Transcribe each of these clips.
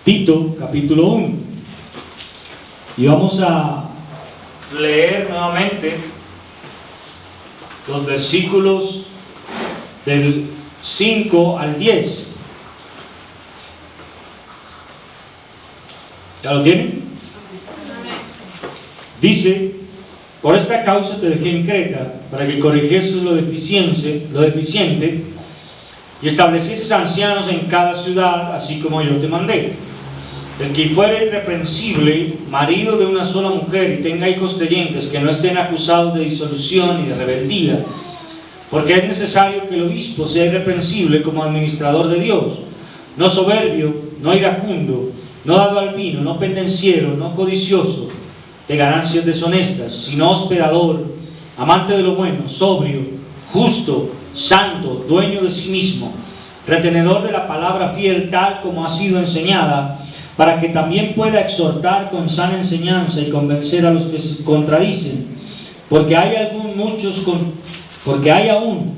Tito, capítulo 1. Y vamos a leer nuevamente los versículos del 5 al 10. ¿Ya lo tienen? Dice: por esta causa te dejé en Creta, para que corrigieses lo deficiente, y establecieses ancianos en cada ciudad, así como yo te mandé. El que fuere irreprensible, marido de una sola mujer, y tenga hijos creyentes, que no estén acusados de disolución y de rebeldía, porque es necesario que el obispo sea irreprensible como administrador de Dios, no soberbio, no iracundo, no dado al vino, no pendenciero, no codicioso de ganancias deshonestas, sino hospedador, amante de lo bueno, sobrio, justo, santo, dueño de sí mismo, retenedor de la palabra fiel tal como ha sido enseñada, para que también pueda exhortar con sana enseñanza y convencer a los que se contradicen, porque hay aún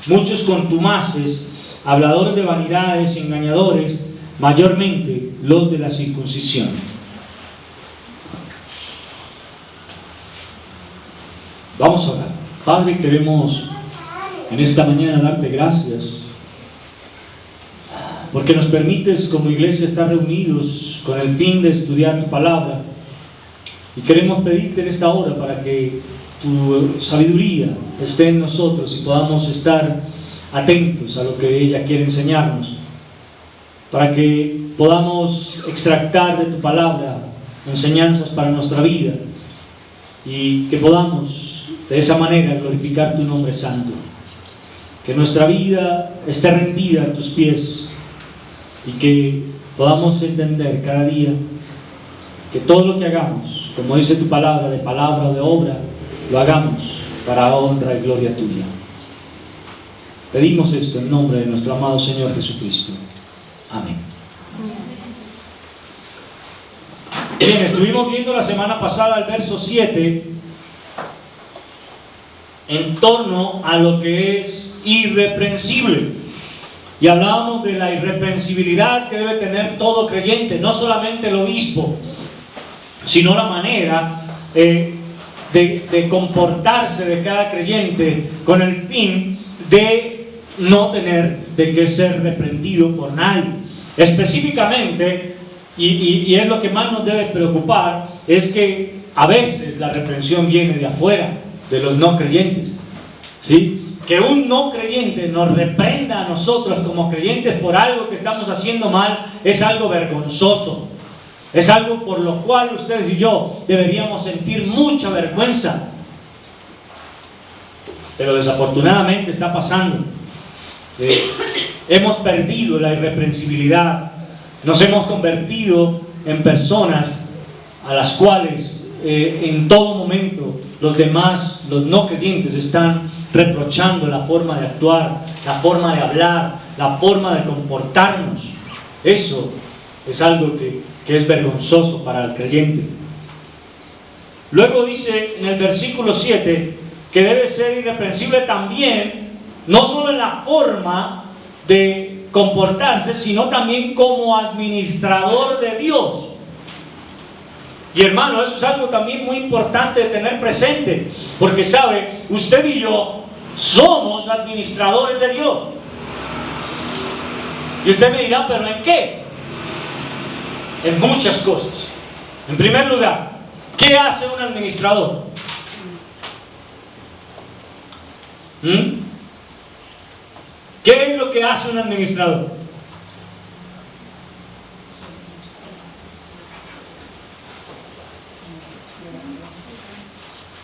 muchos contumaces, habladores de vanidades, engañadores, mayormente los de la circuncisión. Vamos a orar. Padre, queremos en esta mañana darte gracias porque nos permites como iglesia estar reunidos con el fin de estudiar tu palabra, y queremos pedirte en esta hora para que tu sabiduría esté en nosotros y podamos estar atentos a lo que ella quiere enseñarnos, para que podamos extractar de tu palabra enseñanzas para nuestra vida y que podamos de esa manera glorificar tu nombre santo, que nuestra vida esté rendida a tus pies y que podamos entender cada día que todo lo que hagamos, como dice tu palabra, de palabra o de obra, lo hagamos para honra y gloria tuya. Pedimos esto en nombre de nuestro amado Señor Jesucristo. Amén. Bien, estuvimos viendo la semana pasada el verso 7 en torno a lo que es irreprensible, y hablábamos de la irreprensibilidad que debe tener todo creyente, no solamente el obispo, sino la manera de comportarse de cada creyente con el fin de no tener de que ser reprendido por nadie. Específicamente, y es lo que más nos debe preocupar, es que a veces la reprensión viene de afuera, de los no creyentes, ¿sí? Que un no creyente nos reprenda a nosotros como creyentes por algo que estamos haciendo mal es algo vergonzoso, es algo por lo cual ustedes y yo deberíamos sentir mucha vergüenza, pero desafortunadamente está pasando. Hemos perdido la irreprensibilidad, nos hemos convertido en personas a las cuales en todo momento los demás, los no creyentes, están reprochando la forma de actuar, la forma de hablar, la forma de comportarnos. Eso es algo que es vergonzoso para el creyente. Luego dice en el versículo 7 que debe ser irreprensible también, no solo en la forma de comportarse, sino también como administrador de Dios. Y hermano, eso es algo también muy importante de tener presente, porque sabe, usted y yo somos administradores de Dios. Y usted me dirá, ¿pero en qué? En muchas cosas. En primer lugar, ¿qué hace un administrador? ¿Qué es lo que hace un administrador?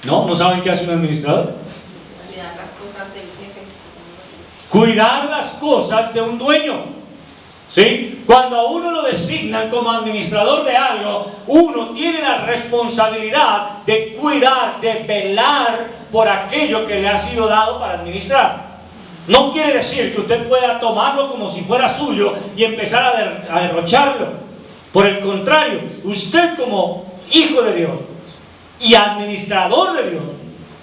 ¿No saben qué hace un administrador? Cuidar las cosas de un dueño. ¿Sí? Cuando a uno lo designan como administrador de algo, uno tiene la responsabilidad de cuidar, de velar por aquello que le ha sido dado para administrar. No quiere decir que usted pueda tomarlo como si fuera suyo y empezar a derrocharlo. Por el contrario, usted como hijo de Dios y administrador de Dios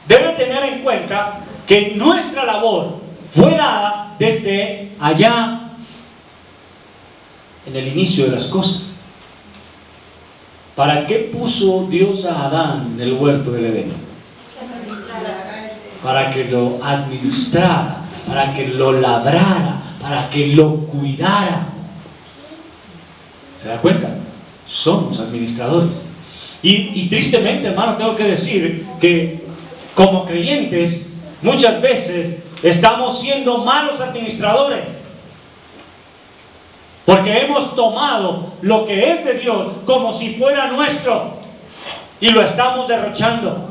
debe tener en cuenta que nuestra labor fue dada desde allá en el inicio de las cosas. ¿Para qué puso Dios a Adán en el huerto del Edén? Para que lo administrara, para que lo labrara, para que lo cuidara. ¿Se da cuenta? Somos administradores. Y tristemente, hermano, tengo que decir que como creyentes muchas veces estamos siendo malos administradores, porque hemos tomado lo que es de Dios como si fuera nuestro y lo estamos derrochando.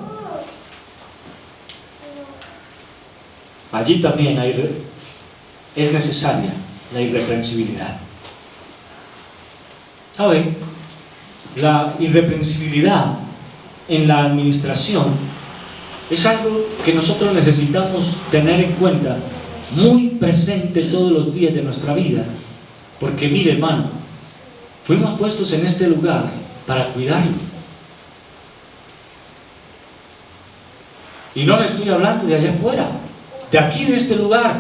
Allí también es necesaria la irreprensibilidad. ¿Saben? La irreprensibilidad en la administración es algo que nosotros necesitamos tener en cuenta, muy presente todos los días de nuestra vida. Porque mire, hermano, fuimos puestos en este lugar para cuidarlo. Y no le estoy hablando de allá afuera, de aquí, de este lugar,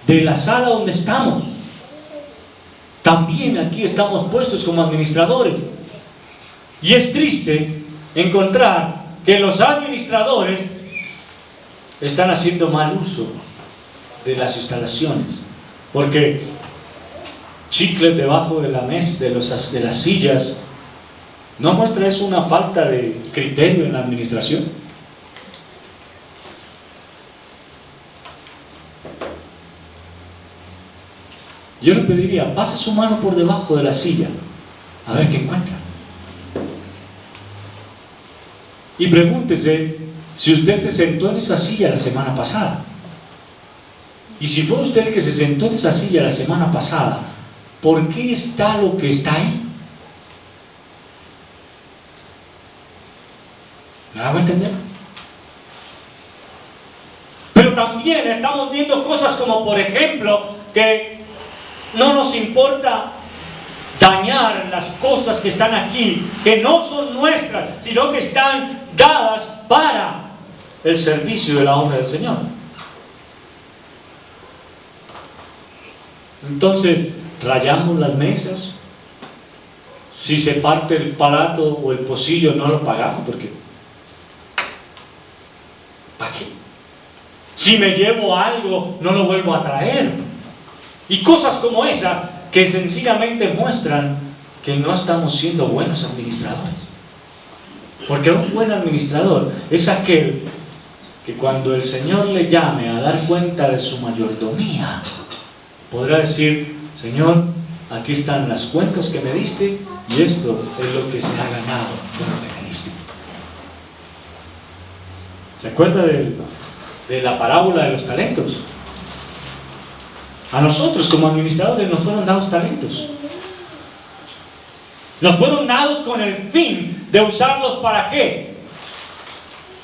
de la sala donde estamos. También aquí estamos puestos como administradores. Y es triste encontrar que los administradores están haciendo mal uso de las instalaciones. Porque chicles debajo de la mesa, de las sillas, ¿no muestra eso una falta de criterio en la administración? Yo le pediría, pase su mano por debajo de la silla, a ver qué encuentra. Y pregúntese si usted se sentó en esa silla la semana pasada. Y si fue usted el que se sentó en esa silla la semana pasada, ¿por qué está lo que está ahí? ¿Me hago entender? Pero también estamos viendo cosas como, por ejemplo, que no nos importa dañar las cosas que están aquí, que no son nuestras, sino que están dadas para el servicio de la obra del Señor. Entonces, rayamos las mesas. Si se parte el plato o el pocillo, no lo pagamos, porque ¿para qué? Si me llevo algo, no lo vuelvo a traer. Y cosas como esas que sencillamente muestran que no estamos siendo buenos administradores. Porque un buen administrador es aquel que cuando el Señor le llame a dar cuenta de su mayordomía, podrá decir: Señor, aquí están las cuentas que me diste y esto es lo que se ha ganado con lo que me diste. ¿Se acuerda de la parábola de los talentos? A nosotros como administradores nos fueron dados talentos. Nos fueron dados con el fin de usarlos ¿para qué?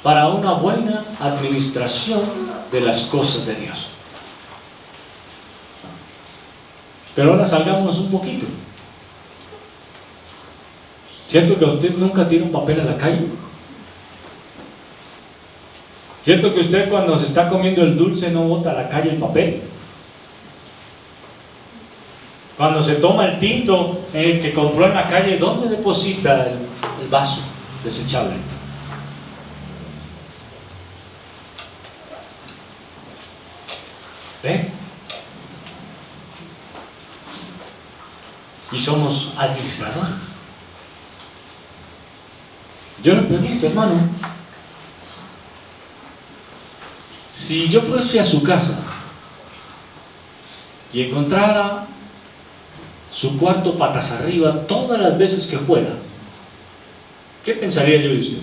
Para una buena administración de las cosas de Dios. Pero ahora salgámonos un poquito. ¿Cierto que usted nunca tira un papel a la calle? ¿Cierto que usted cuando se está comiendo el dulce no bota a la calle el papel? Cuando se toma el tinto que compró en la calle, ¿dónde deposita el vaso desechable? ¿Ve? Y somos administradores. Yo le pregunto, hermano, si yo fuese a su casa y encontrara su cuarto patas arriba todas las veces que fuera, ¿qué pensaría yo de usted?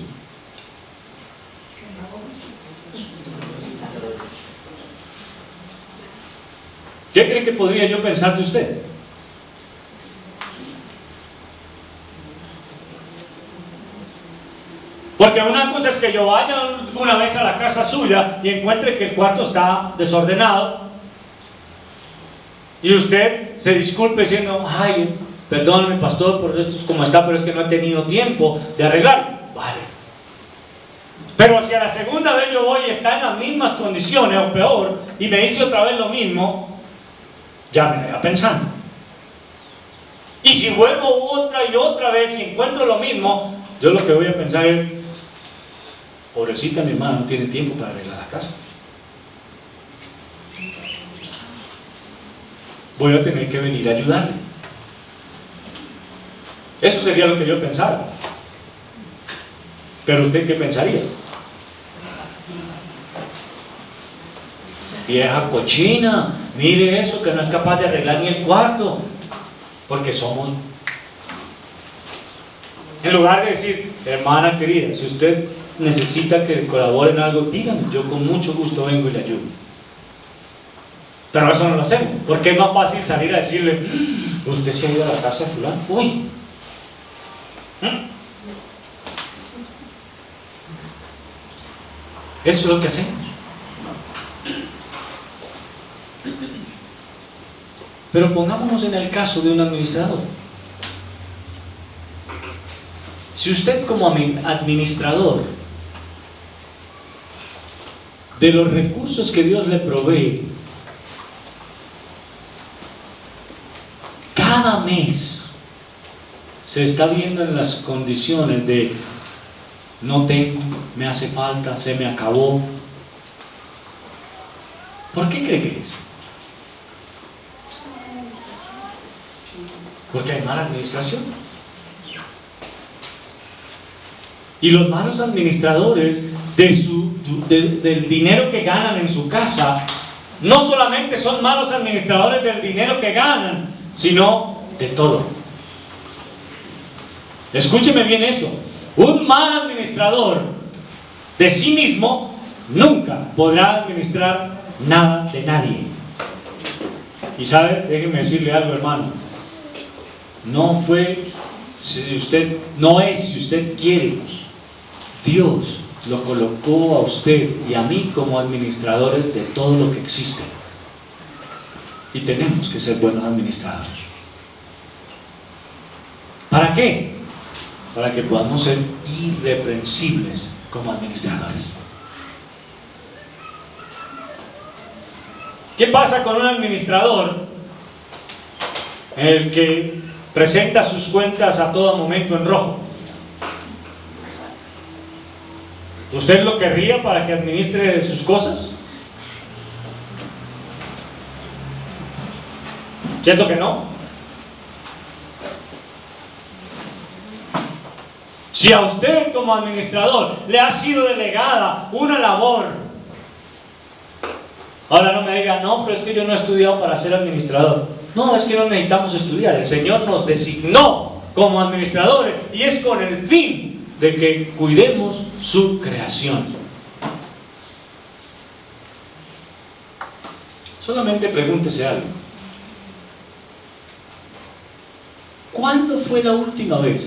¿Qué cree que podría yo pensar de usted? Porque una cosa es que yo vaya una vez a la casa suya y encuentre que el cuarto está desordenado y usted se disculpe diciendo: ay, perdóname, pastor, por esto es como está, pero es que no he tenido tiempo de arreglarlo. Vale. Pero si a la segunda vez yo voy y está en las mismas condiciones o peor y me dice otra vez lo mismo, ya me deja pensando. Y si si vuelvo otra y otra vez y encuentro lo mismo, yo lo que voy a pensar es, pobrecita mi hermana, no tiene tiempo para arreglar la casa. Voy a tener que venir a ayudarle. Eso sería lo que yo pensara. Pero ¿usted qué pensaría? Vieja cochina, mire eso, que no es capaz de arreglar ni el cuarto. Porque somos... En lugar de decir, hermana querida, si usted necesita que colabore en algo, dígame, yo con mucho gusto vengo y le ayudo. Pero eso no lo hacemos, porque es más fácil salir a decirle, usted se ha ido a la casa de fulano, uy. Eso es lo que hacemos. Pero pongámonos en el caso de un administrador. Si usted como administrador de los recursos que Dios le provee, cada mes se está viendo en las condiciones de no tengo, me hace falta, se me acabó. ¿Por qué cree que es? Porque hay mala administración. Y los malos administradores del dinero que ganan en su casa, no solamente son malos administradores del dinero que ganan, sino de todo. Escúcheme bien eso. Un mal administrador de sí mismo nunca podrá administrar nada de nadie. Y sabe, déjeme decirle algo, hermano. No si usted quiere. Dios lo colocó a usted y a mí como administradores de todo lo que existe. Y tenemos que ser buenos administradores. ¿Para qué? Para que podamos ser irreprensibles como administradores. ¿Qué pasa con un administrador en el que presenta sus cuentas a todo momento en rojo? ¿Usted lo querría para que administre sus cosas? ¿Cierto que no? Si a usted como administrador le ha sido delegada una labor, ahora no me diga, no, pero es que yo no he estudiado para ser administrador. No, es que no necesitamos estudiar. El Señor nos designó como administradores y es con el fin de que cuidemos su creación. Solamente pregúntese algo. ¿Cuándo fue la última vez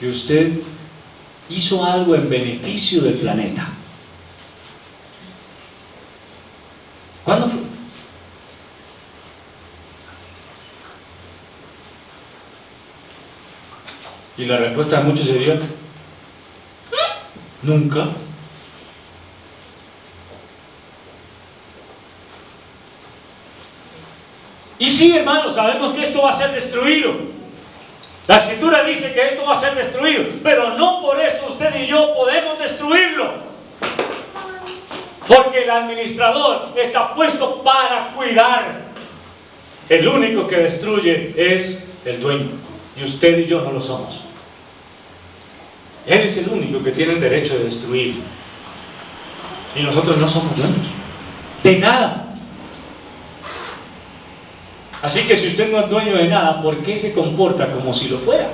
que usted hizo algo en beneficio del planeta? ¿Cuándo fue? Y la respuesta de muchos sería nunca. Y sí, hermanos, sabemos que esto va a ser destruido. La Escritura dice que esto va a ser destruido, pero no por eso usted y yo podemos destruirlo. Porque el administrador está puesto para cuidar. El único que destruye es el dueño, y usted y yo no lo somos. Él es el único que tiene el derecho de destruir. Y nosotros no somos dueños de nada. Así que si usted no es dueño de nada, ¿por qué se comporta como si lo fuera?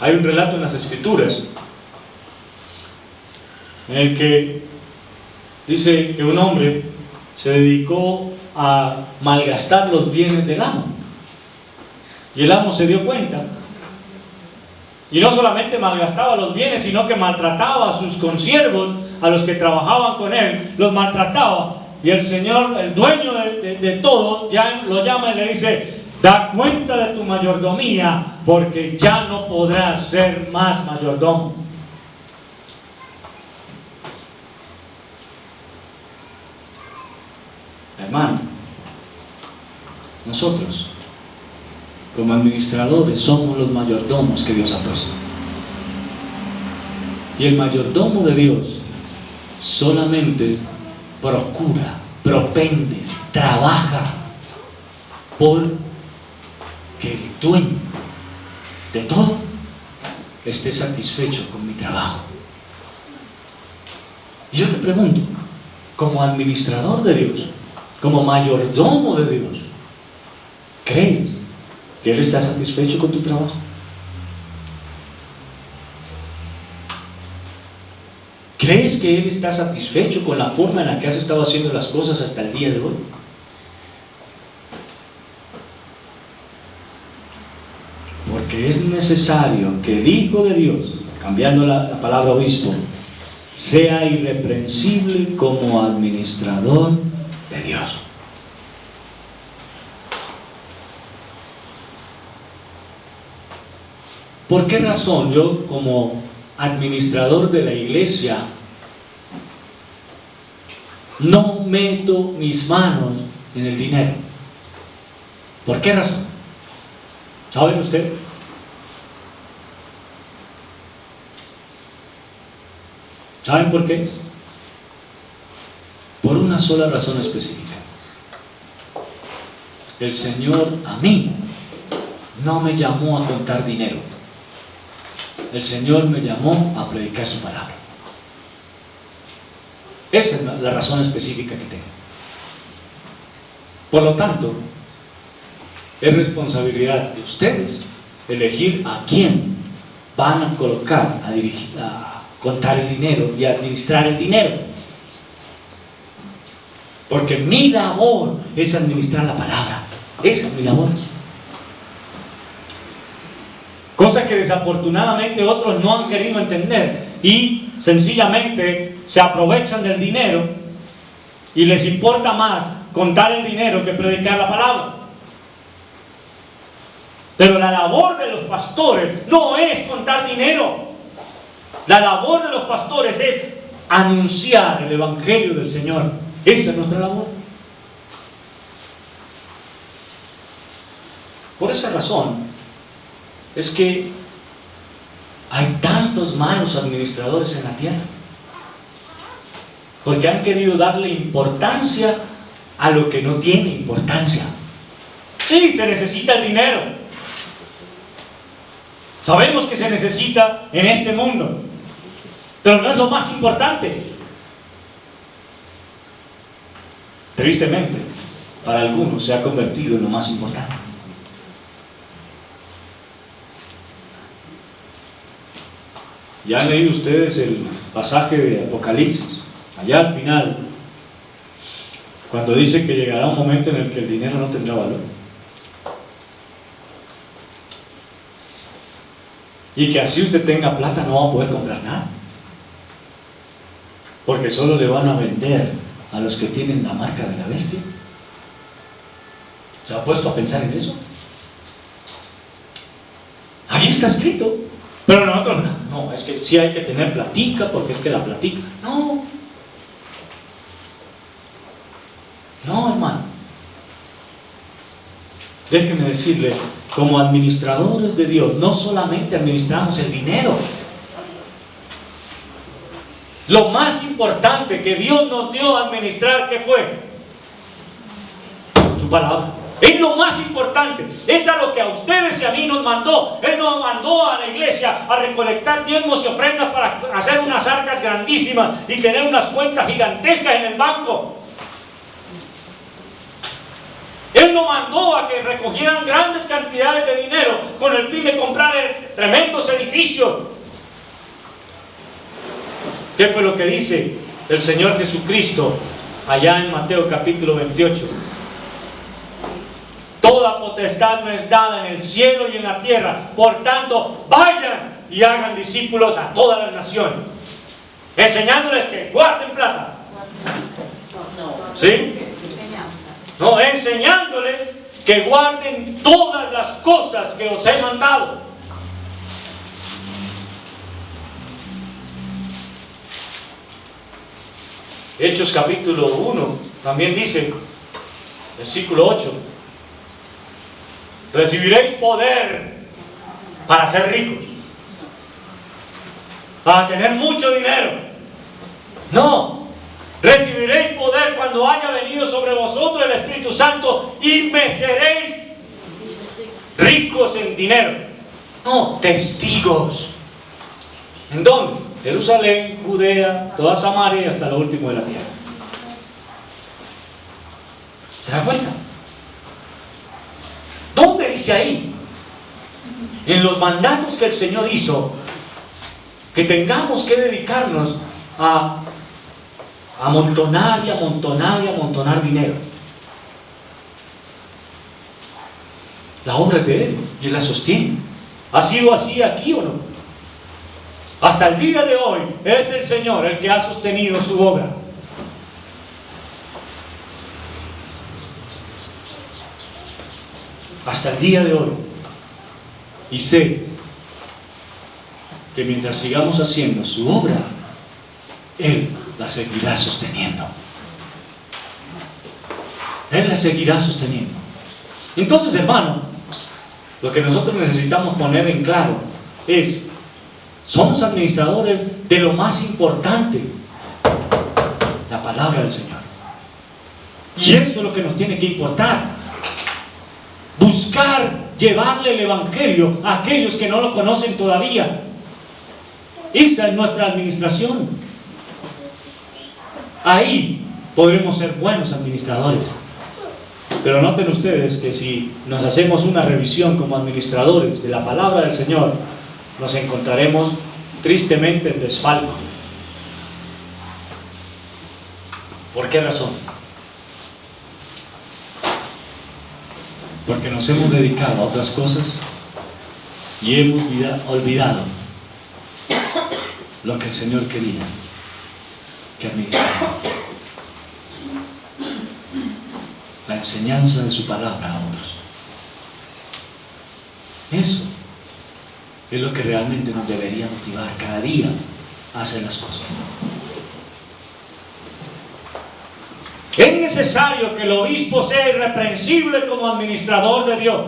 Hay un relato en las Escrituras en el que dice que un hombre se dedicó a malgastar los bienes del amo. Y el amo se dio cuenta. Y no solamente malgastaba los bienes, sino que maltrataba a sus consiervos, a los que trabajaban con él, los maltrataba. Y el Señor, el dueño de todo, ya lo llama y le dice: da cuenta de tu mayordomía, porque ya no podrás ser más mayordomo. Hermano, nosotros, como administradores, somos los mayordomos que Dios ha puesto. Y el mayordomo de Dios solamente procura, propende, trabaja por que el dueño de todo esté satisfecho con mi trabajo. Y yo te pregunto, como administrador de Dios, como mayordomo de Dios, ¿crees que Él está satisfecho con tu trabajo? ¿Crees que Él está satisfecho con la forma en la que has estado haciendo las cosas hasta el día de hoy? Porque es necesario que el Hijo de Dios, cambiando la palabra obispo, sea irreprensible como administrador de Dios. ¿Por qué razón yo, como administrador de la iglesia, no meto mis manos en el dinero? ¿Por qué razón? ¿Saben ustedes? ¿Saben por qué? Por una sola razón específica. El Señor a mí no me llamó a contar dinero. El Señor me llamó a predicar su palabra. Esa es la razón específica que tengo. Por lo tanto, es responsabilidad de ustedes elegir a quién van a colocar a dirigir, a contar el dinero y a administrar el dinero. Porque mi labor es administrar la palabra. Esa es mi labor. Cosa que desafortunadamente otros no han querido entender y sencillamente se aprovechan del dinero y les importa más contar el dinero que predicar la palabra. Pero la labor de los pastores no es contar dinero. La labor de los pastores es anunciar el Evangelio del Señor. Esa es nuestra labor. Por esa razón es que hay tantos malos administradores en la tierra, porque han querido darle importancia a lo que no tiene importancia. Sí, se necesita el dinero. Sabemos que se necesita en este mundo, pero no es lo más importante. Tristemente, para algunos se ha convertido en lo más importante. Ya han leído ustedes el pasaje de Apocalipsis, allá al final, cuando dice que llegará un momento en el que el dinero no tendrá valor. Y que así usted tenga plata no va a poder comprar nada. Porque solo le van a vender a los que tienen la marca de la bestia. ¿Se ha puesto a pensar en eso? Ahí está escrito. Pero nosotros no, es que sí hay que tener platica, porque es que la platica. No, hermano. Déjenme decirle, como administradores de Dios, no solamente administramos el dinero. Lo más importante que Dios nos dio a administrar, ¿qué fue? Su palabra. Es lo más importante. Es a lo que a ustedes y a mí nos mandó. Él nos mandó a la iglesia a recolectar diezmos y ofrendas para hacer unas arcas grandísimas y tener unas cuentas gigantescas en el banco. Él nos mandó a que recogieran grandes cantidades de dinero con el fin de comprar tremendos edificios. ¿Qué fue lo que dice el Señor Jesucristo allá en Mateo capítulo 28? Toda potestad me es dada en el cielo y en la tierra. Por tanto, vayan y hagan discípulos a todas las naciones, enseñándoles que guarden plata. ¿Sí? No, enseñándoles que guarden todas las cosas que os he mandado. Hechos capítulo 1 también dice Versículo 8. Recibiréis poder para ser ricos, para tener mucho dinero. No, recibiréis poder cuando haya venido sobre vosotros el Espíritu Santo y me seréis ricos en dinero. No, testigos. ¿En dónde? Jerusalén, Judea, toda Samaria y hasta lo último de la tierra. ¿Se da cuenta? ¿Dónde dice ahí? En los mandatos que el Señor hizo, que tengamos que dedicarnos a amontonar y amontonar y amontonar dinero. La obra es de Él y Él la sostiene. ¿Ha sido así aquí o no? Hasta el día de hoy es el Señor el que ha sostenido su obra. Hasta el día de hoy. Y sé que mientras sigamos haciendo su obra, Él la seguirá sosteniendo. Él la seguirá sosteniendo. Entonces, hermano, lo que nosotros necesitamos poner en claro es: somos administradores de lo más importante, la palabra del Señor. Y eso es lo que nos tiene que importar. Buscar llevarle el Evangelio a aquellos que no lo conocen todavía. Esa es nuestra administración. Ahí podremos ser buenos administradores. Pero noten ustedes que si nos hacemos una revisión como administradores de la palabra del Señor, nos encontraremos tristemente en desfalco. ¿Por qué razón? Porque nos hemos dedicado a otras cosas y hemos olvidado lo que el Señor quería que administráramos. La enseñanza de su palabra a otros. Eso es lo que realmente nos debería motivar cada día a hacer las cosas. Es necesario que el obispo sea irreprensible como administrador de Dios.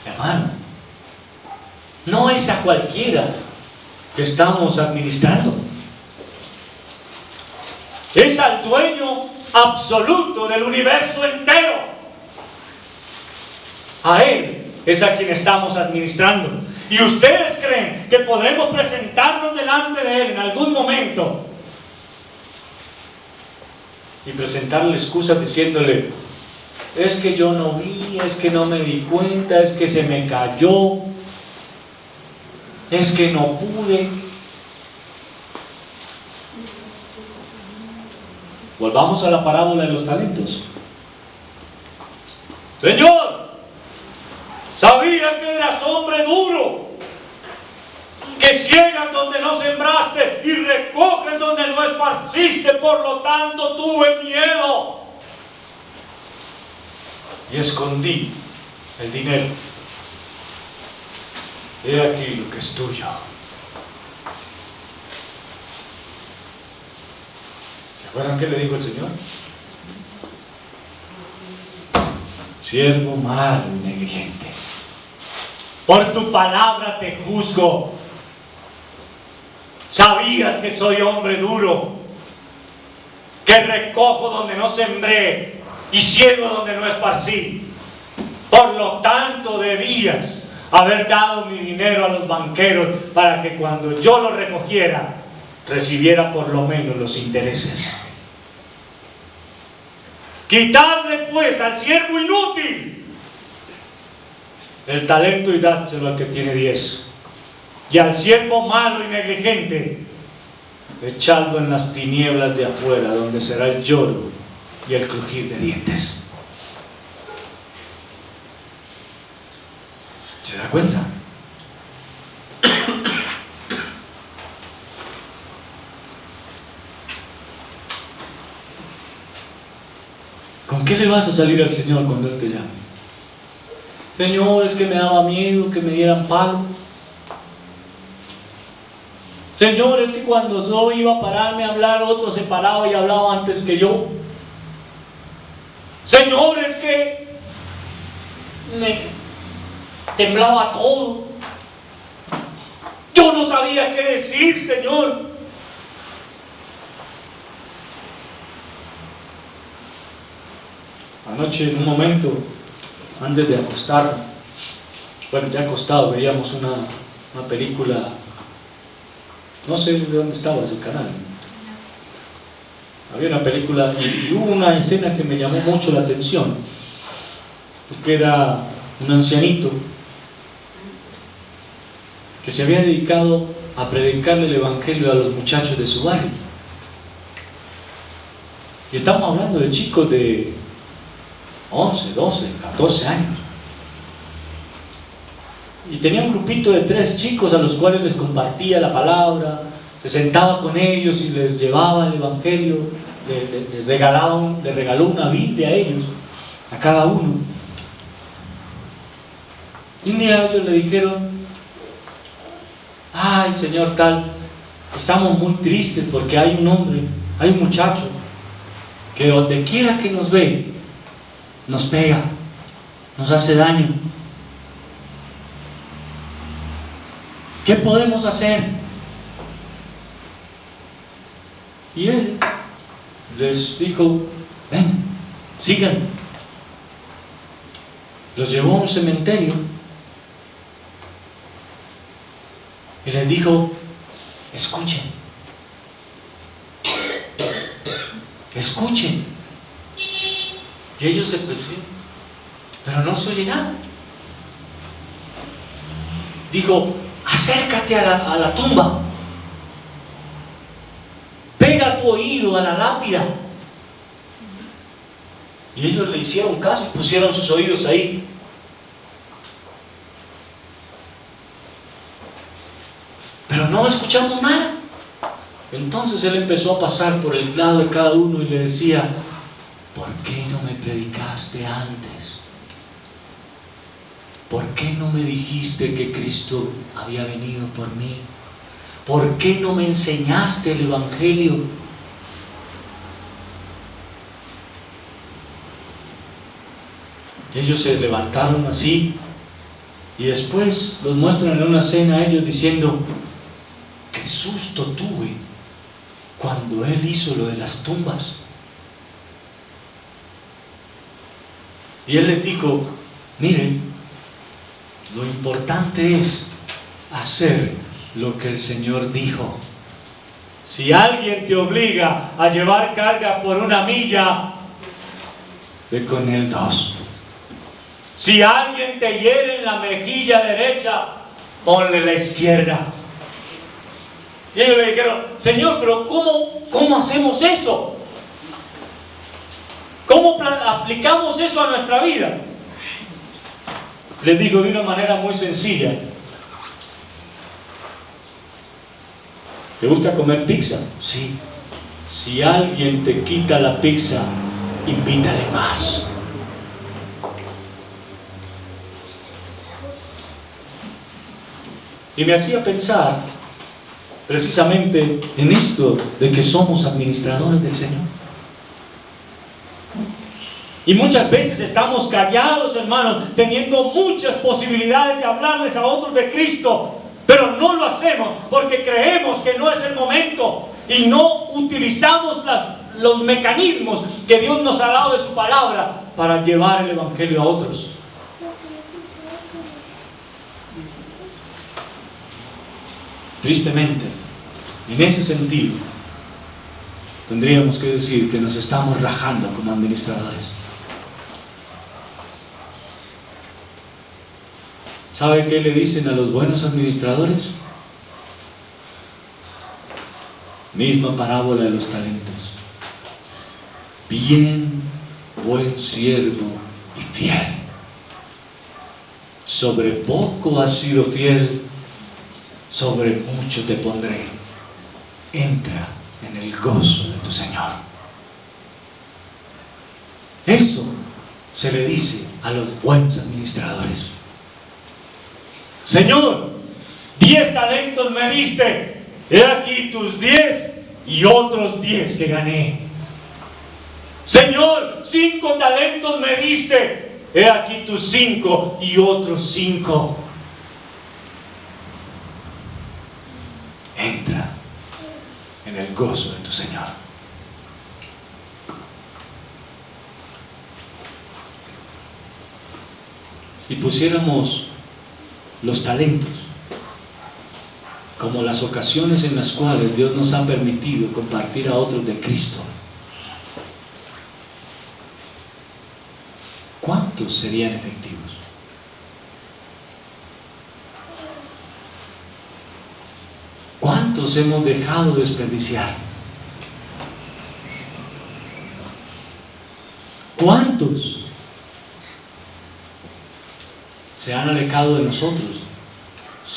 Hermano, no es a cualquiera que estamos administrando. Es al dueño absoluto del universo entero. A Él es a quien estamos administrando. ¿Y ustedes creen que podremos presentarnos delante de Él en algún momento y presentarle excusas diciéndole: es que yo no vi, es que no me di cuenta, es que se me cayó, es que no pude? Volvamos a la parábola de los talentos. Señor, sabía que eras hombre duro, que ciegas donde no sembraste y recoges donde no esparciste, por lo tanto tuve miedo y escondí el dinero. He aquí lo que es tuyo. ¿Se acuerdan qué le dijo el Señor? Siervo malo y negligente, por tu palabra te juzgo. Sabías que soy hombre duro, que recojo donde no sembré y ciego donde no esparcí. Por lo tanto debías haber dado mi dinero a los banqueros para que cuando yo lo recogiera recibiera por lo menos los intereses. Quitadle pues al siervo inútil el talento y dádselo al que tiene 10. Y al siervo malo y negligente, echadlo en las tinieblas de afuera, donde será el lloro y el crujir de dientes. ¿Se da cuenta? ¿Con qué le vas a salir al Señor cuando Él te llame? Señor, es que me daba miedo que me dieran palo. Señor, es que cuando yo iba a pararme a hablar, otro se paraba y hablaba antes que yo. Señor, es que me temblaba todo. Yo no sabía qué decir, Señor. Anoche, en un momento, antes de acostarme, bueno, ya acostado, veíamos una película, no sé de dónde estaba ese canal. Había una película y hubo una escena que me llamó mucho la atención, porque era un ancianito que se había dedicado a predicarle el evangelio a los muchachos de su barrio. Y estamos hablando de chicos de 11, 12, 14 años. Y tenía un grupito de 3 chicos a los cuales les compartía la palabra, se sentaba con ellos y les llevaba el evangelio, les regaló una Biblia a ellos, a cada uno. Y un día ellos le dijeron: ay, señor tal, estamos muy tristes porque hay un hombre, hay un muchacho que donde quiera que nos ve, nos pega, nos hace daño. ¿Qué podemos hacer? Y él les dijo: ven, sigan. Los llevó a un cementerio y les dijo: escuchen, escuchen. Y ellos se pusieron, pero no se oye nada. Dijo: acércate a la tumba, pega tu oído a la lápida. Y ellos le hicieron caso y pusieron sus oídos ahí. Pero no escuchamos nada. Entonces él empezó a pasar por el lado de cada uno y le decía: ¿por qué no me predicaste antes? ¿Por qué no me dijiste que Cristo había venido por mí? ¿Por qué no me enseñaste el Evangelio? Ellos se levantaron así y después los muestran en una cena ellos diciendo: qué susto tuve cuando él hizo lo de las tumbas. Y él les dijo: miren, lo importante es hacer lo que el Señor dijo. Si alguien te obliga a llevar carga por 1 milla, ve con él 2. Si alguien te hiere en la mejilla derecha, ponle la izquierda. Y ellos le dijeron: Señor, pero ¿cómo hacemos eso? ¿Cómo aplicamos eso a nuestra vida? Les digo de una manera muy sencilla: ¿te gusta comer pizza? Sí. Si alguien te quita la pizza, invítale más. Y me hacía pensar precisamente en esto de que somos administradores del Señor. Y muchas veces estamos callados, hermanos, teniendo muchas posibilidades de hablarles a otros de Cristo, pero no lo hacemos porque creemos que no es el momento y no utilizamos los mecanismos que Dios nos ha dado de su palabra para llevar el Evangelio a otros. Tristemente, en ese sentido, tendríamos que decir que nos estamos rajando como administradores. ¿Sabe qué le dicen a los buenos administradores? Misma parábola de los talentos. Bien, buen siervo y fiel. Sobre poco has sido fiel, sobre mucho te pondré. Entra en el gozo de tu Señor. Eso se le dice a los buenos administradores. Señor, 10 talentos me diste, He aquí tus 10 y otros 10 que gané. Señor, 5 talentos me diste. He aquí tus 5 y otros 5. Entra en el gozo de tu Señor. Si pusiéramos los talentos como las ocasiones en las cuales Dios nos ha permitido compartir a otros de Cristo, ¿cuántos serían efectivos? ¿Cuántos hemos dejado de desperdiciar? ¿Cuántos se han alejado de nosotros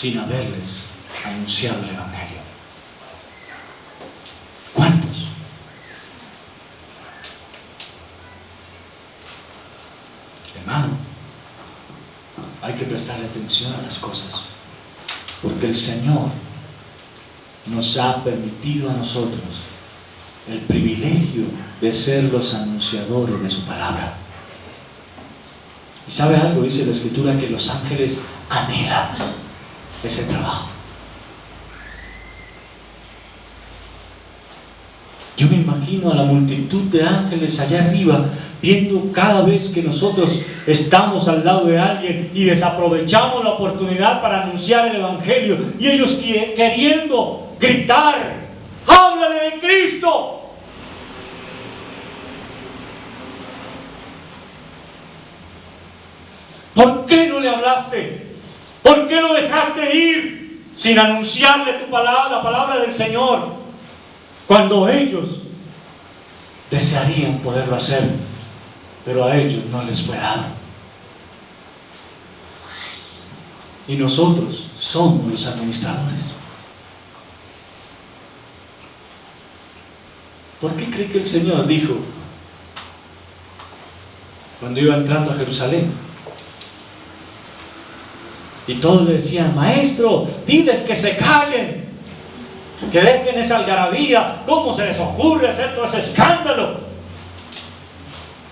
sin haberles anunciado el Evangelio? ¿Cuántos? Hermano, hay que prestarle atención a las cosas, porque el Señor nos ha permitido a nosotros el privilegio de ser los anunciadores de su palabra. ¿Y sabe algo? Dice la Escritura que los ángeles anhelan ese trabajo. Yo me imagino a la multitud de ángeles allá arriba, viendo cada vez que nosotros estamos al lado de alguien y desaprovechamos la oportunidad para anunciar el Evangelio, y ellos queriendo gritar: ¡háblale de Cristo! ¿Por qué no le hablaste? ¿Por qué lo dejaste ir sin anunciarle tu palabra, la palabra del Señor, cuando ellos desearían poderlo hacer, pero a ellos no les fue dado? Y nosotros somos los administradores. ¿Por qué cree que el Señor dijo, cuando iba entrando a Jerusalén, y todos le decían: maestro, diles que se callen, que dejen esa algarabía, ¿cómo se les ocurre hacer todo ese escándalo?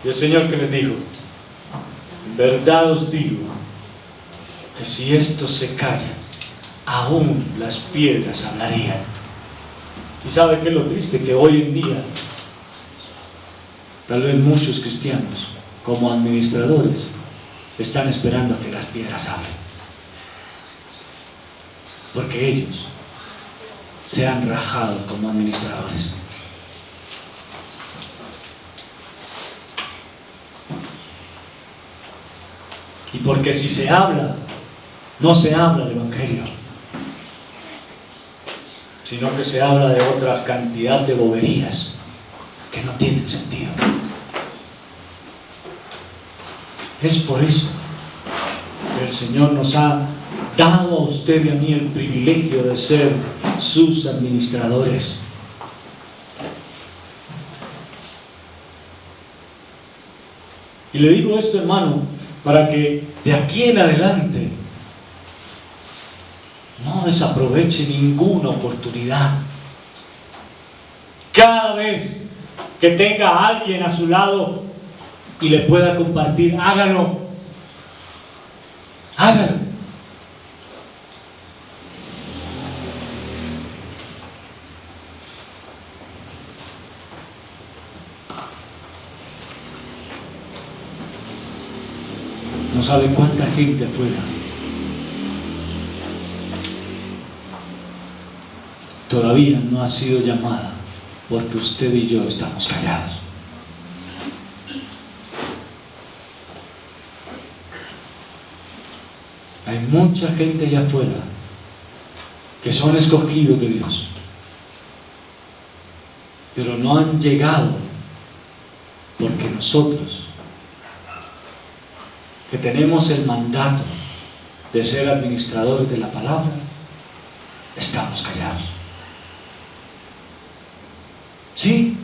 Y el Señor, ¿qué les dijo? En verdad os digo que si estos se callan, aún las piedras hablarían. ¿Y sabe qué es lo triste? Que hoy en día tal vez muchos cristianos, como administradores, están esperando a que las piedras hablen, porque ellos se han rajado como administradores. Y porque si se habla, no se habla del Evangelio, sino que se habla de otra cantidad de boberías que no tienen sentido. Es por eso que el Señor nos ha dado a usted y a mí el privilegio de ser sus administradores. Y le digo esto, hermano, para que de aquí en adelante no desaproveche ninguna oportunidad. Cada vez que tenga a alguien a su lado y le pueda compartir, hágalo. Hágalo. No sabe cuánta gente afuera todavía no ha sido llamada porque usted y yo estamos callados. Hay mucha gente allá afuera que son escogidos de Dios, pero no han llegado porque nosotros, que tenemos el mandato de ser administradores de la palabra, estamos callados. Sí,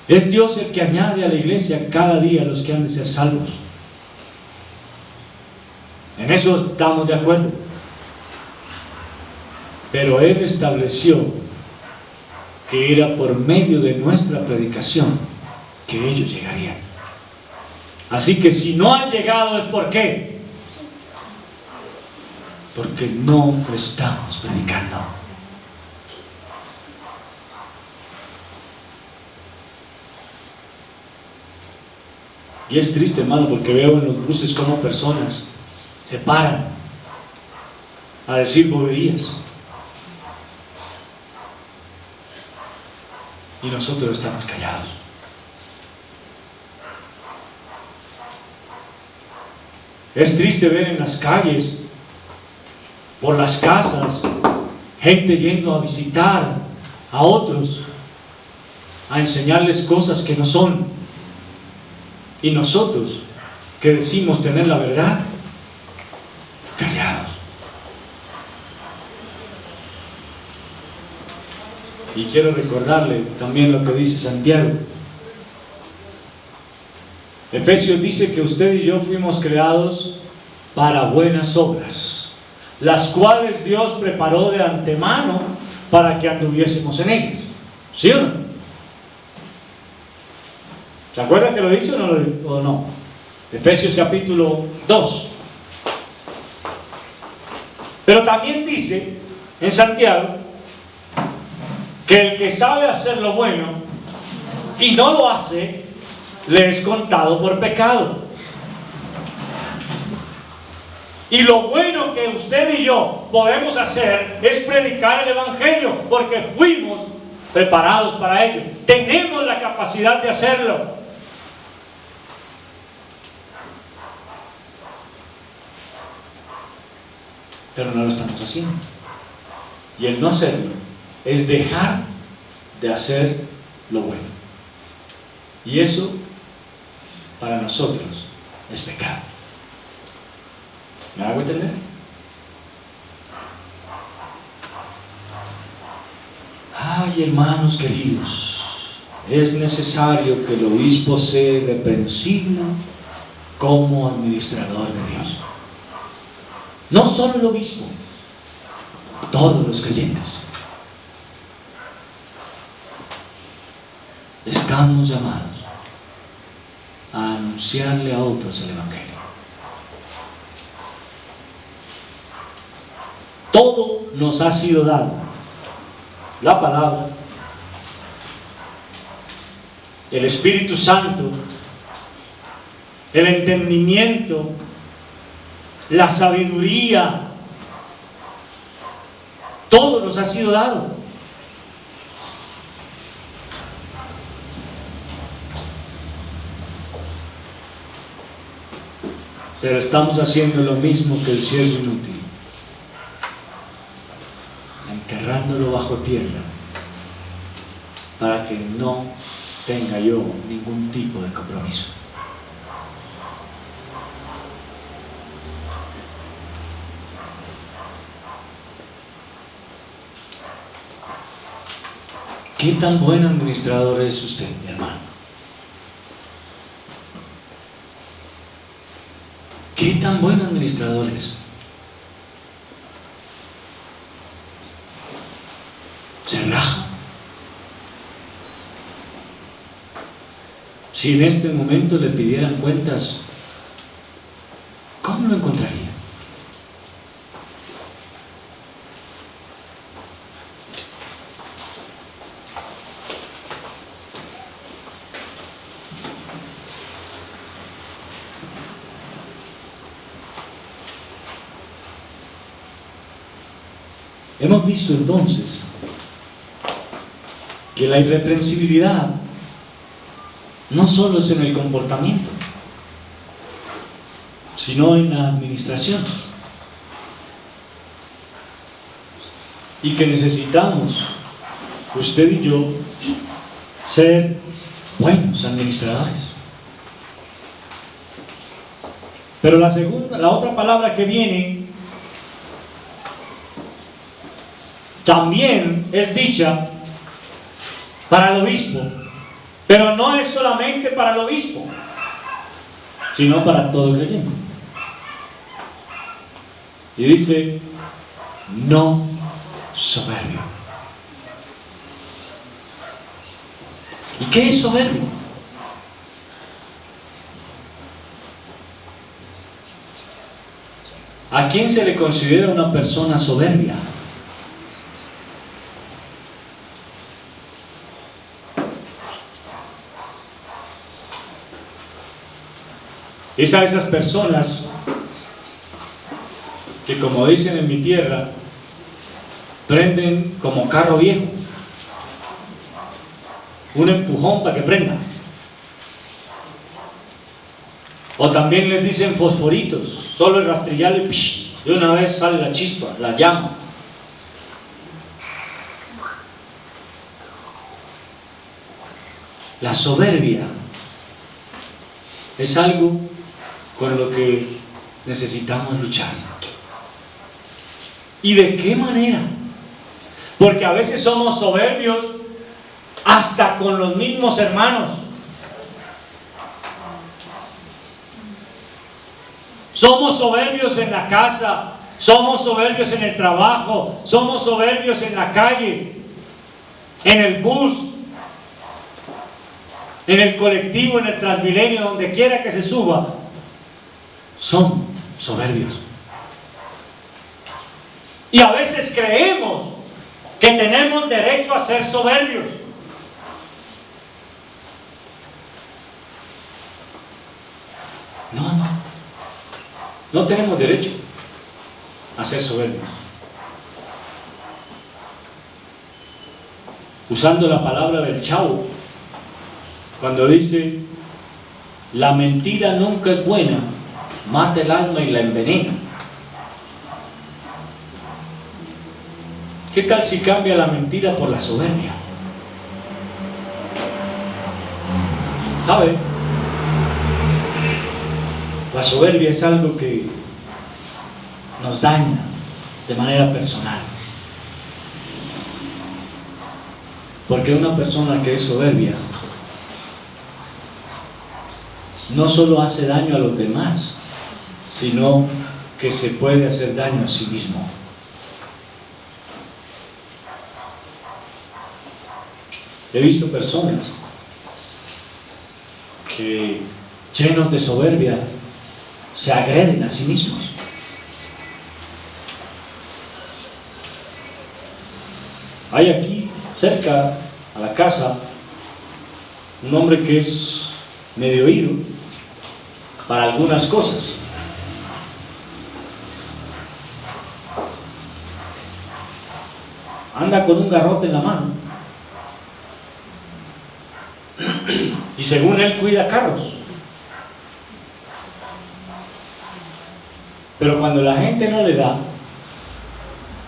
es Dios el que añade a la iglesia cada día a los que han de ser salvos. En eso estamos de acuerdo. Pero Él estableció que era por medio de nuestra predicación que ellos llegarían. Así que si no han llegado es ¿por qué? Porque no estamos predicando. Y es triste, hermano, porque veo en los cruces cómo personas se paran a decir boberías. Y nosotros estamos callados. Es triste ver en las calles, por las casas, gente yendo a visitar a otros, a enseñarles cosas que no son. Y nosotros, que decimos tener la verdad, callados. Y quiero recordarle también lo que dice Santiago. Efesios dice que usted y yo fuimos creados para buenas obras, las cuales Dios preparó de antemano para que anduviésemos en ellas. ¿Sí o no? ¿Se acuerdan que lo dice o no? Efesios capítulo 2. Pero también dice en Santiago que el que sabe hacer lo bueno y no lo hace, le es contado por pecado. Y lo bueno que usted y yo podemos hacer es predicar el Evangelio, porque fuimos preparados para ello. Tenemos la capacidad de hacerlo. Pero no lo estamos haciendo. Y el no hacerlo es dejar de hacer lo bueno. Y eso, para nosotros, es pecado. ¿Me hago entender? Ay, hermanos queridos, es necesario que el obispo sea irreprensible como administrador de Dios. No solo el obispo, todos los creyentes. Estamos llamados a anunciarle a otros el Evangelio. Todo nos ha sido dado. La palabra, el Espíritu Santo, el entendimiento, la sabiduría, todo nos ha sido dado. Pero estamos haciendo lo mismo que el siervo inútil, enterrándolo bajo tierra para que no tenga yo ningún tipo de compromiso. ¿Qué tan buen administrador es usted, mi hermano? ¿Qué tan buen administrador es? ¿Se raja? Si en este momento le pidieran cuentas, ¿cómo lo encontraría? Hemos visto entonces que la irreprensibilidad no solo es en el comportamiento, sino en la administración. Y que necesitamos, usted y yo, ser buenos administradores. Pero la otra palabra que viene también es dicha para el obispo, pero no es solamente para el obispo, sino para todo creyente. Y dice, no soberbio. ¿Y qué es soberbio? ¿A quién se le considera una persona soberbia? Es a esas personas que, como dicen en mi tierra, prenden como carro viejo, un empujón para que prenda. O también les dicen fosforitos, solo el rastrillarle, de una vez sale la chispa, la llama. La soberbia es algo con lo que necesitamos luchar. ¿Y de qué manera? Porque a veces somos soberbios hasta con los mismos hermanos. Somos soberbios en la casa, somos soberbios en el trabajo, somos soberbios en la calle, en el bus, en el colectivo, en el Transmilenio, donde quiera que se suba. Son soberbios. Y a veces creemos que tenemos derecho a ser soberbios. No tenemos derecho a ser soberbios. Usando la palabra del Chavo, cuando dice, la mentira nunca es buena, mata el alma y la envenena. ¿Qué tal si cambia la mentira por la soberbia? ¿Sabe? La soberbia es algo que nos daña de manera personal. Porque una persona que es soberbia no solo hace daño a los demás, sino que se puede hacer daño a sí mismo. He visto personas que, llenos de soberbia, se agreden a sí mismos. Hay aquí, cerca a la casa, un hombre que es medio oído para algunas cosas. Anda con un garrote en la mano. Y según él cuida carros. Pero cuando la gente no le da,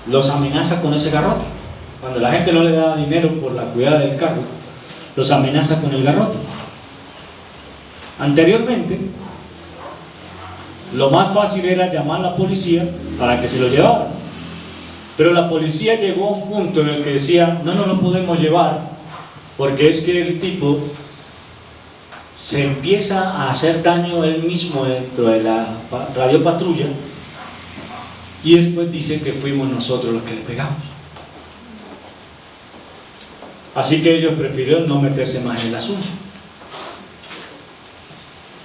los amenaza con ese garrote. Cuando la gente no le da dinero por la cuidada del carro, los amenaza con el garrote. Anteriormente, lo más fácil era llamar a la policía para que se lo llevara. Pero la policía llegó a un punto en el que decía, no lo podemos llevar, porque es que el tipo se empieza a hacer daño él mismo dentro de la radiopatrulla y después dice que fuimos nosotros los que le pegamos. Así que ellos prefirieron no meterse más en el asunto.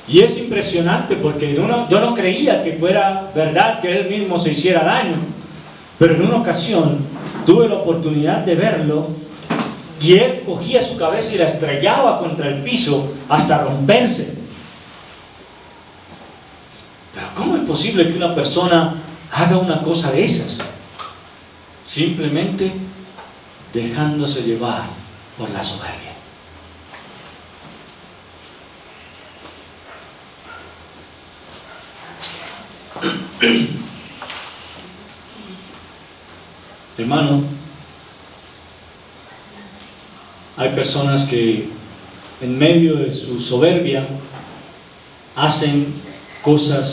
Y es impresionante porque yo no creía que fuera verdad que él mismo se hiciera daño, pero en una ocasión tuve la oportunidad de verlo y él cogía su cabeza y la estrellaba contra el piso hasta romperse. Pero ¿cómo es posible que una persona haga una cosa de esas? Simplemente dejándose llevar por la soberbia. Hermano, hay personas que en medio de su soberbia hacen cosas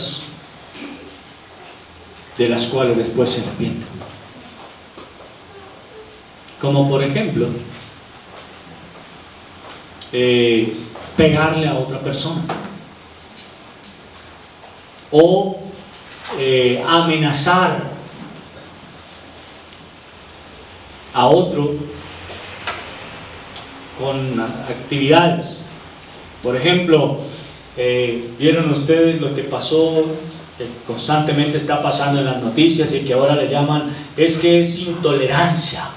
de las cuales después se arrepienten. Como por ejemplo, pegarle a otra persona o amenazar a otro con actividades. Por ejemplo, vieron ustedes lo que pasó, que constantemente está pasando en las noticias y que ahora le llaman, es que es intolerancia.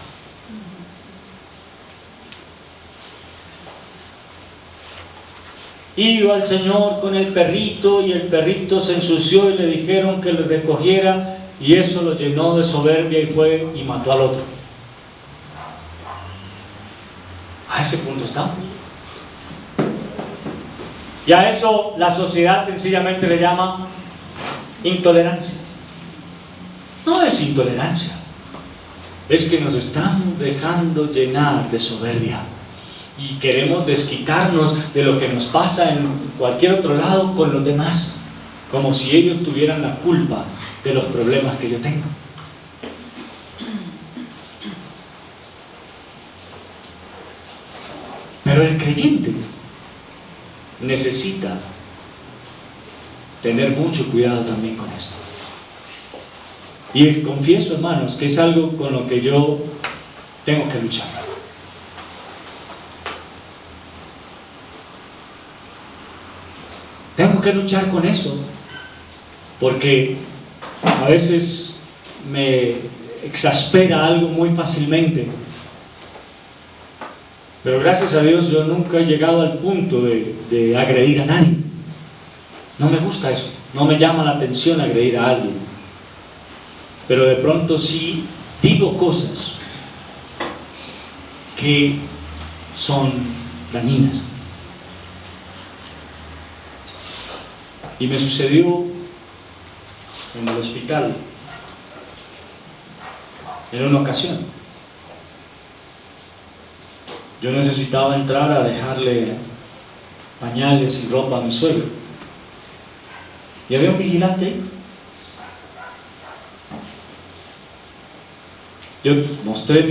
Iba el señor con el perrito y el perrito se ensució y le dijeron que lo recogiera y eso lo llenó de soberbia y fue y mató al otro. A ese punto estamos. Y a eso la sociedad sencillamente le llama intolerancia. No es intolerancia, es que nos estamos dejando llenar de soberbia y queremos desquitarnos de lo que nos pasa en cualquier otro lado con los demás, como si ellos tuvieran la culpa de los problemas que yo tengo. Pero el creyente necesita tener mucho cuidado también con esto. Y confieso, hermanos, que es algo con lo que yo tengo que luchar. Tengo que luchar con eso, porque a veces me exaspera algo muy fácilmente. Pero gracias a Dios yo nunca he llegado al punto de agredir a nadie. No me gusta eso, no me llama la atención agredir a alguien. Pero de pronto sí digo cosas que son dañinas. Y me sucedió en el hospital en una ocasión. Yo necesitaba entrar a dejarle pañales y ropa a mi suegro. Y había un vigilante ahí. Yo mostré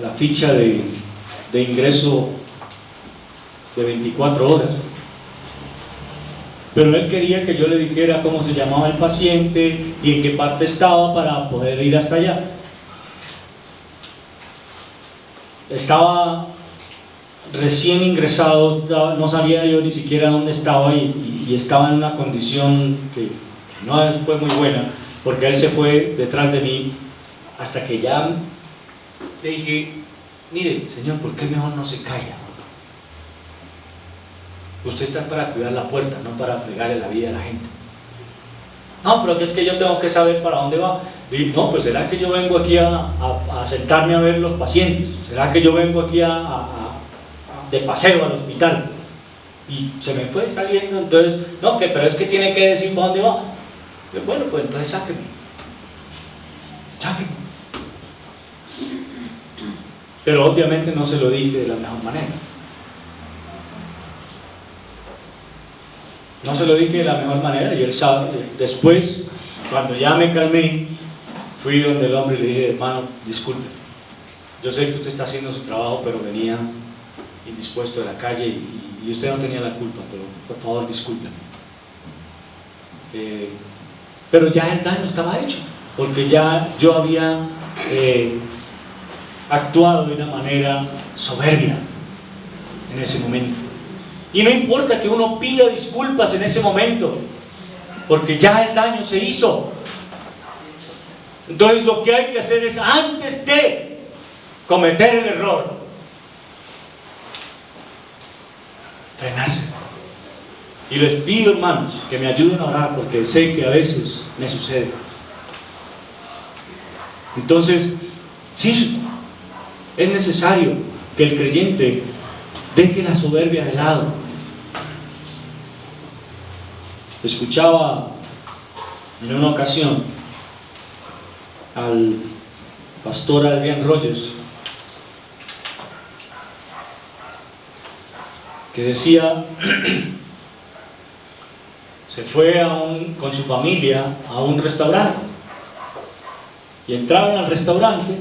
la ficha de ingreso de 24 horas. Pero él quería que yo le dijera cómo se llamaba el paciente y en qué parte estaba para poder ir hasta allá. Estaba recién ingresado, no sabía yo ni siquiera dónde estaba y estaba en una condición que no fue muy buena, porque él se fue detrás de mí hasta que ya le dije, mire, señor, ¿por qué mejor no se calla? Usted está para cuidar la puerta, no para fregarle la vida a la gente. No, pero es que yo tengo que saber para dónde va. Y no, pues será que yo vengo aquí a sentarme a ver los pacientes, será que yo vengo aquí de paseo al hospital. Y se me fue saliendo, entonces, no, pero es que tiene que decir para dónde va. Y bueno, pues entonces sáquenme. Pero obviamente no se lo dije de la mejor manera. No se lo dije de la mejor manera y él sabe. Después, cuando ya me calmé, fui donde el hombre y le dije, hermano, disculpe. Yo sé que usted está haciendo su trabajo, pero venía indispuesto de la calle y usted no tenía la culpa, pero por favor discúlpeme. Pero ya el daño estaba hecho, porque ya yo había actuado de una manera soberbia en ese momento. Y no importa que uno pida disculpas en ese momento, porque ya el daño se hizo. Entonces lo que hay que hacer es, antes de cometer el error, frenarse. Y les pido, hermanos, que me ayuden a orar, porque sé que a veces me sucede. Entonces, sí, es necesario que el creyente deje la soberbia de lado. Escuchaba en una ocasión al pastor Adrian Rogers, que decía, se fue con su familia a un restaurante y entraron al restaurante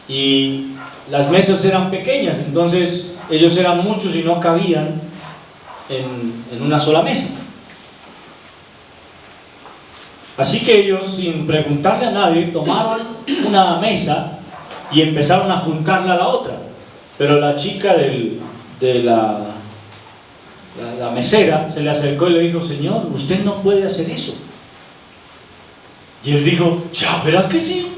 y las mesas eran pequeñas, entonces ellos eran muchos y no cabían en una sola mesa. Así que ellos, sin preguntarle a nadie, tomaron una mesa y empezaron a juntarla a la otra. Pero la chica de la mesera se le acercó y le dijo: Señor, usted no puede hacer eso. Y él dijo: ya verás que sí.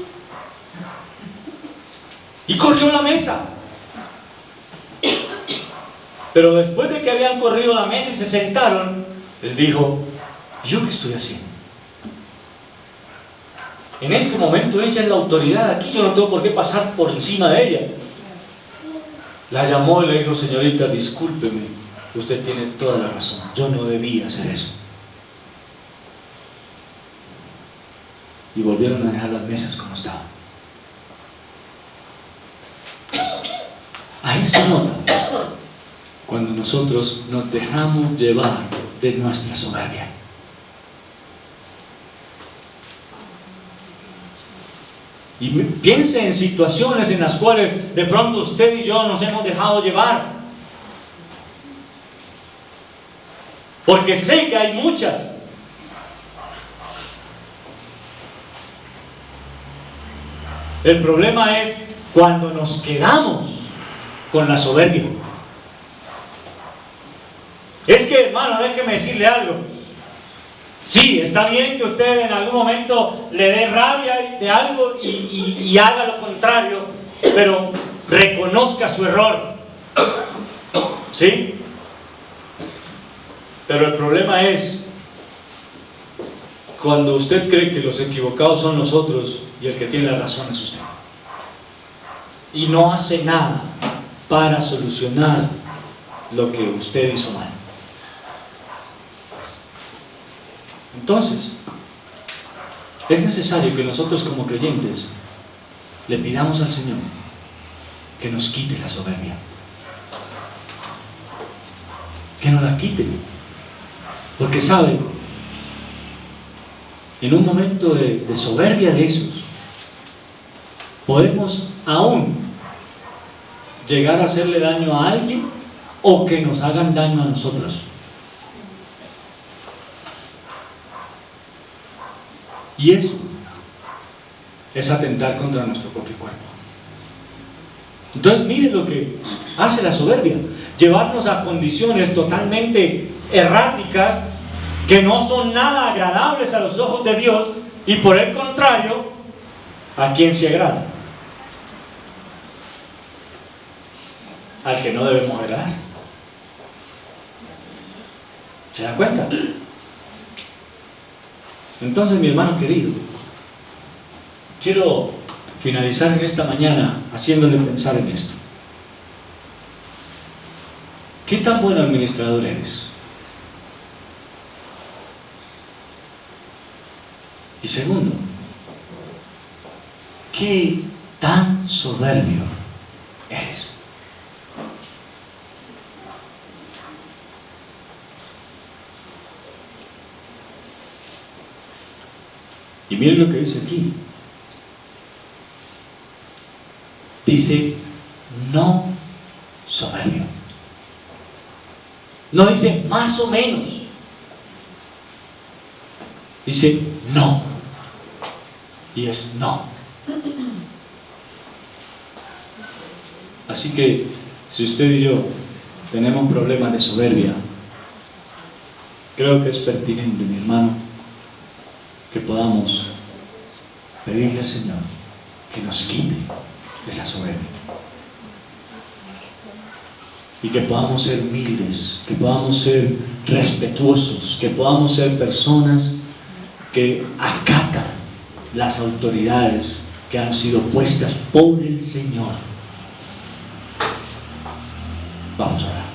Y corrió la mesa. Pero después de que habían corrido la mesa y se sentaron, él dijo: ¿yo qué estoy haciendo? En este momento ella es la autoridad aquí, yo no tengo por qué pasar por encima de ella. La llamó y le dijo: señorita, discúlpeme, usted tiene toda la razón, yo no debía hacer eso. Y volvieron a dejar las mesas como estaban. Ahí se nota cuando nosotros nos dejamos llevar de nuestra soberbia. Y piense en situaciones en las cuales de pronto usted y yo nos hemos dejado llevar. Porque sé que hay muchas. El problema es cuando nos quedamos con la soberbia. Es que, hermano, déjeme decirle algo. Sí, está bien que usted en algún momento le dé rabia de algo y haga lo contrario, pero reconozca su error. ¿Sí? Pero el problema es cuando usted cree que los equivocados son nosotros y el que tiene la razón es usted. Y no hace nada para solucionar lo que usted hizo mal. Entonces, es necesario que nosotros como creyentes le pidamos al Señor que nos quite la soberbia. Que nos la quite. Porque sabe, en un momento de soberbia de esos, podemos aún llegar a hacerle daño a alguien o que nos hagan daño a nosotros. Y eso es atentar contra nuestro propio cuerpo. Entonces miren lo que hace la soberbia: llevarnos a condiciones totalmente erráticas que no son nada agradables a los ojos de Dios, y por el contrario, ¿a quién se agrada? Al que no debemos agradar. ¿Se da cuenta? Entonces, mi hermano querido, quiero finalizar en esta mañana haciéndole pensar en esto. ¿Qué tan buen administrador eres? Y segundo, ¿qué tan soberbio eres? Y miren lo que dice aquí. Dice: no soberbio. No dice más o menos. Dice no. Y es no. Así que, si usted y yo tenemos problemas de soberbia, creo que es pertinente, mi hermano, que podamos pedirle al Señor que nos quite de la soberbia y que podamos ser humildes, que podamos ser respetuosos, que podamos ser personas que acatan las autoridades que han sido puestas por el Señor. Vamos a orar.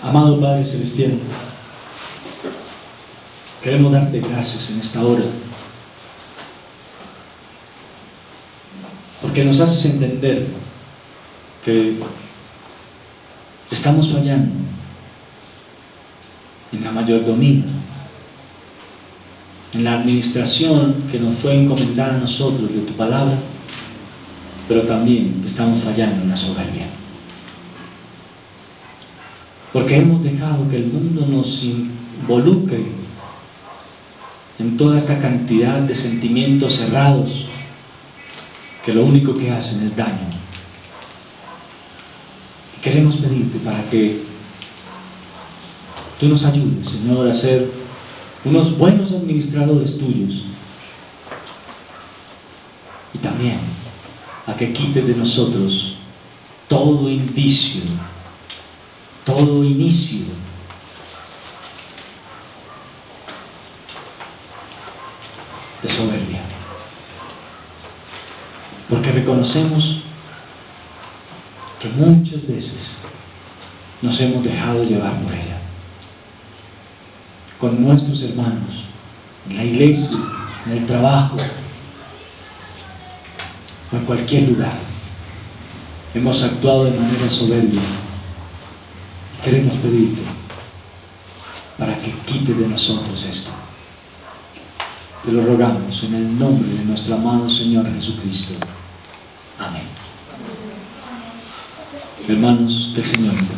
Amado Padre Celestial, queremos darte gracias en esta hora, porque nos haces entender que estamos fallando en la mayordomía, en la administración que nos fue encomendada a nosotros de tu palabra, pero también estamos fallando en la soberbia. Porque hemos dejado que el mundo nos involucre en toda esta cantidad de sentimientos cerrados que lo único que hacen es daño. Y queremos pedirte para que tú nos ayudes, Señor, a ser unos buenos administradores tuyos, y también a que quites de nosotros todo indicio, todo inicio de soberbia, porque reconocemos que muchas veces nos hemos dejado llevar por ella, con nuestros hermanos, en la iglesia, en el trabajo, o en cualquier lugar. Hemos actuado de manera soberbia. Queremos pedirte para que quites de nosotros esto. Te lo rogamos en el nombre de nuestro amado Señor Jesucristo. Amén. Hermanos del Señor.